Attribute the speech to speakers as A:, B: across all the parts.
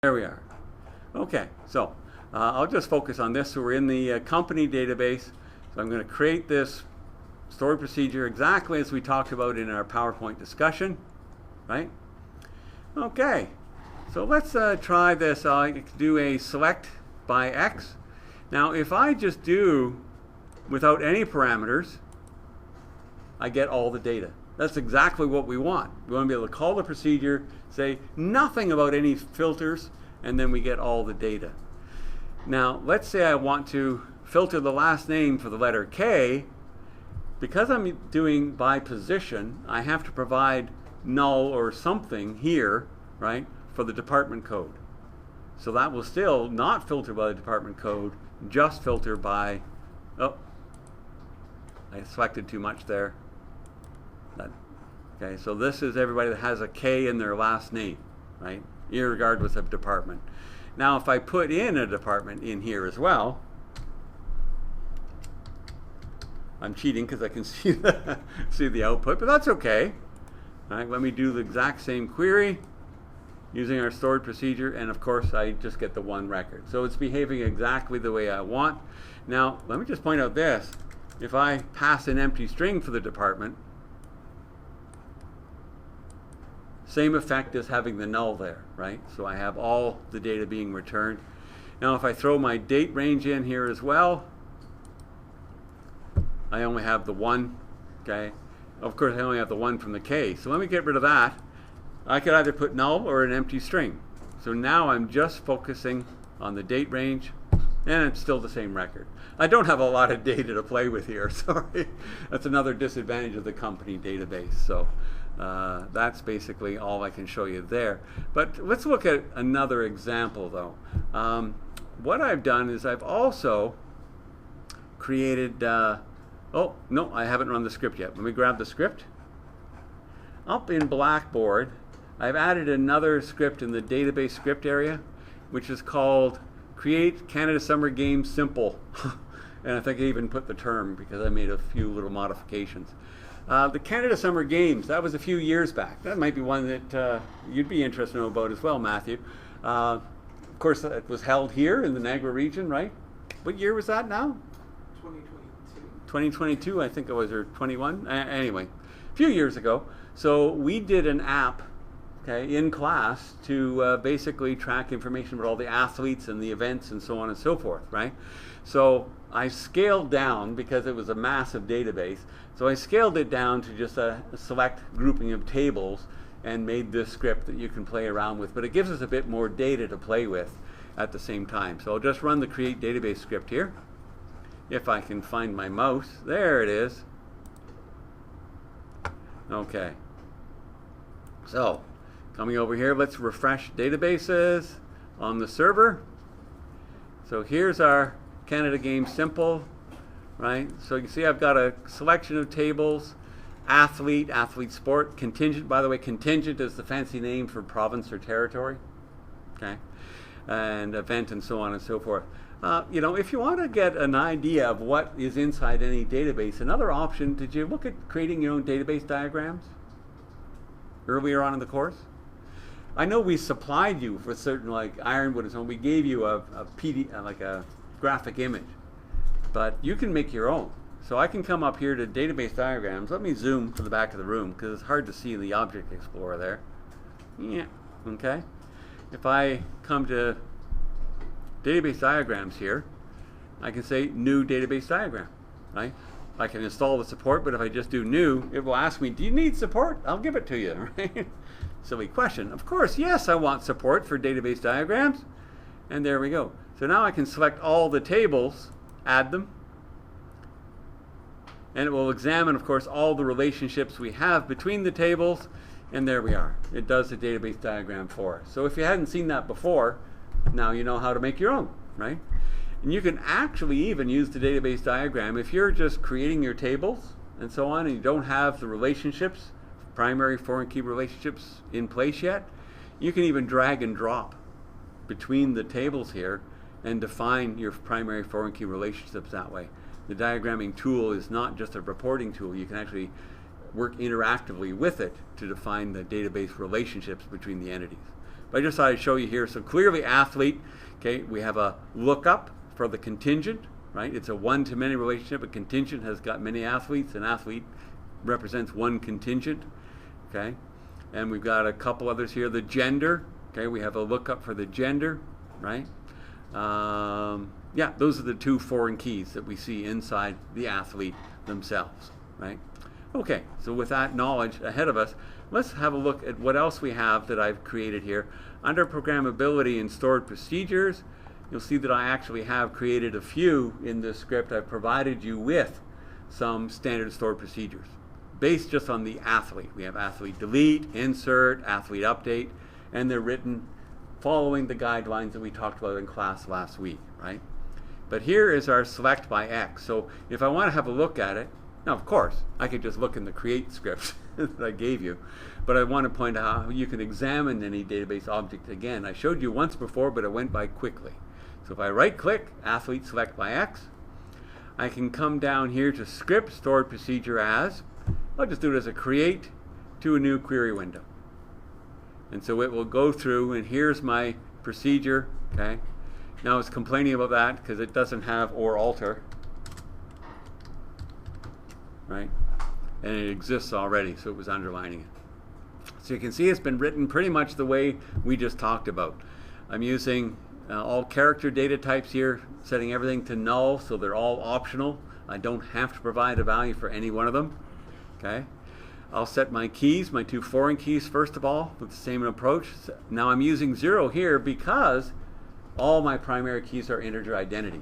A: There we are. Okay, so I'll just focus on this. So we're in the company database. So I'm going to create this stored procedure exactly as we talked about in our PowerPoint discussion, right? Okay, so let's try this. I can do a select by X. Now, if I just do without any parameters, I get all the data. That's exactly what we want. We want to be able to call the procedure, say nothing about any filters, and then we get all the data. Now, let's say I want to filter the last name for the letter K. Because I'm doing by position, I have to provide null or something here, right, for the department code. So that will still not filter by the department code, just filter by, oh, I selected too much there. Okay, so this is everybody that has a K in their last name, right, irregardless of department. Now, if I put in a department in here as well, I'm cheating because I can see the output, but that's okay. All right, let me do the exact same query using our stored procedure, and of course I just get the one record. So it's behaving exactly the way I want. Now, let me just point out this. If I pass an empty string for the department, same effect as having the null there, right? So I have all the data being returned. Now, if I throw my date range in here as well, I only have the one, okay? Of course, I only have the one from the K. So let me get rid of that. I could either put null or an empty string. So now I'm just focusing on the date range, and it's still the same record. I don't have a lot of data to play with here, sorry. That's another disadvantage of the company database. So that's basically all I can show you there. But let's look at another example, though. What I've done is I've also created, oh, no, I haven't run the script yet. Let me grab the script. Up in Blackboard, I've added another script in the database script area, which is called Create Canada Summer Games Simple. And I think I even put the term because I made a few little modifications. The Canada Summer Games, that was a few years back. That might be one that you'd be interested to know about as well, Matthew. Of course, it was held here in the Niagara region, right? What year was that now?
B: 2022.
A: 2022, I think it was, or 21. Anyway, a few years ago. So we did an app, okay, in class to basically track information about all the athletes and the events and so on and so forth, right? So I scaled down because it was a massive database. So I scaled it down to just a select grouping of tables and made this script that you can play around with. But it gives us a bit more data to play with at the same time. So I'll just run the create database script here. If I can find my mouse, there it is. Okay. So coming over here, let's refresh databases on the server. So here's our Canada Game Simple, right? So you see I've got a selection of tables, athlete, athlete sport, contingent. By the way, contingent is the fancy name for province or territory, okay? And event and so on and so forth. You know, if you want to get an idea of what is inside any database, another option, did you look at creating your own database diagrams earlier on in the course? I know we supplied you for certain, like Ironwood and so on, we gave you a like a graphic image, but you can make your own. So I can come up here to database diagrams. Let me zoom to the back of the room because it's hard to see in the Object Explorer there. Yeah, okay. If I come to database diagrams here, I can say new database diagram, right? I can install the support, but if I just do new, it will ask me, do you need support? I'll give it to you, right? Silly question. Of course, yes, I want support for database diagrams. And there we go. So now I can select all the tables, add them, and it will examine, of course, all the relationships we have between the tables, and there we are. It does the database diagram for us. So if you hadn't seen that before, now you know how to make your own, right? And you can actually even use the database diagram if you're just creating your tables and so on, and you don't have the relationships, primary foreign key relationships in place yet. You can even drag and drop between the tables here and define your primary foreign key relationships that way. The diagramming tool is not just a reporting tool. You can actually work interactively with it to define the database relationships between the entities. But I just thought I'd show you here. So clearly athlete, okay, we have a lookup for the contingent, right? It's a one-to-many relationship. A contingent has got many athletes. An athlete represents one contingent, okay? And we've got a couple others here. The gender, okay, we have a lookup for the gender, right? Yeah, those are the two foreign keys that we see inside the athlete themselves, right? Okay, so with that knowledge ahead of us, let's have a look at what else we have that I've created here. Under programmability and stored procedures, you'll see that I actually have created a few in this script. I've provided you with some standard stored procedures based just on the athlete. We have athlete delete, insert, athlete update, and they're written following the guidelines that we talked about in class last week, right? But here is our select by X. So if I want to have a look at it, now of course, I could just look in the create script that I gave you, but I want to point out how you can examine any database object again. I showed you once before, but it went by quickly. So if I right click, athlete select by X, I can come down here to script stored procedure as, I'll just do it as a create to a new query window. And so it will go through, and here's my procedure, okay? Now it's complaining about that because it doesn't have or alter, right? And it exists already, so it was underlining it. So you can see it's been written pretty much the way we just talked about. I'm using all character data types here, setting everything to null, so they're all optional. I don't have to provide a value for any one of them, okay? I'll set my keys, my two foreign keys first of all, with the same approach. Now I'm using 0 here because all my primary keys are integer identity.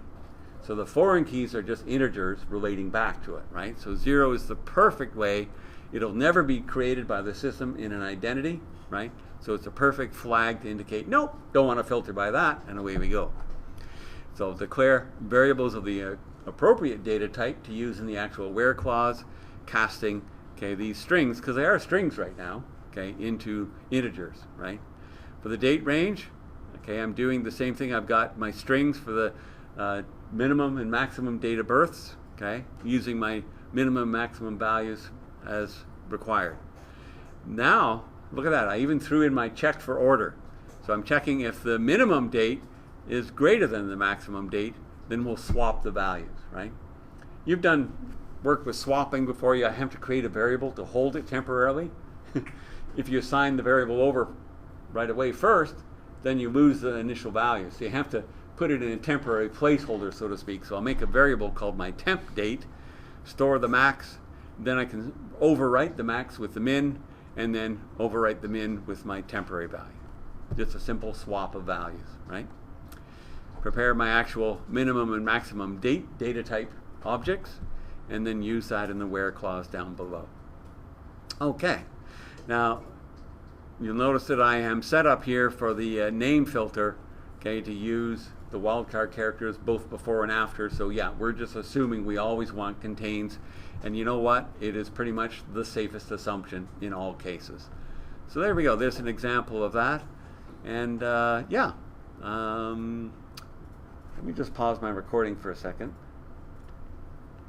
A: So the foreign keys are just integers relating back to it, right? So 0 is the perfect way. It'll never be created by the system in an identity, right? So it's a perfect flag to indicate, nope, don't want to filter by that, and away we go. So declare variables of the appropriate data type to use in the actual where clause, casting, okay, these strings, because they are strings right now, okay, into integers, right? For the date range, okay, I'm doing the same thing. I've got my strings for the minimum and maximum date of births, okay, using my minimum maximum values as required. Now, look at that. I even threw in my check for order. So I'm checking if the minimum date is greater than the maximum date, then we'll swap the values, right? You've done work with swapping before. You have to create a variable to hold it temporarily. If you assign the variable over right away first, then you lose the initial value. So you have to put it in a temporary placeholder, so to speak. So I'll make a variable called my temp date, store the max, then I can overwrite the max with the min, and then overwrite the min with my temporary value. Just a simple swap of values, right? Prepare my actual minimum and maximum date data type objects, and then use that in the where clause down below. Okay, now you'll notice that I am set up here for the name filter, okay, to use the wildcard characters both before and after. So yeah, we're just assuming we always want contains, and you know what? It is pretty much the safest assumption in all cases. So there we go. There's an example of that. And yeah, let me just pause my recording for a second.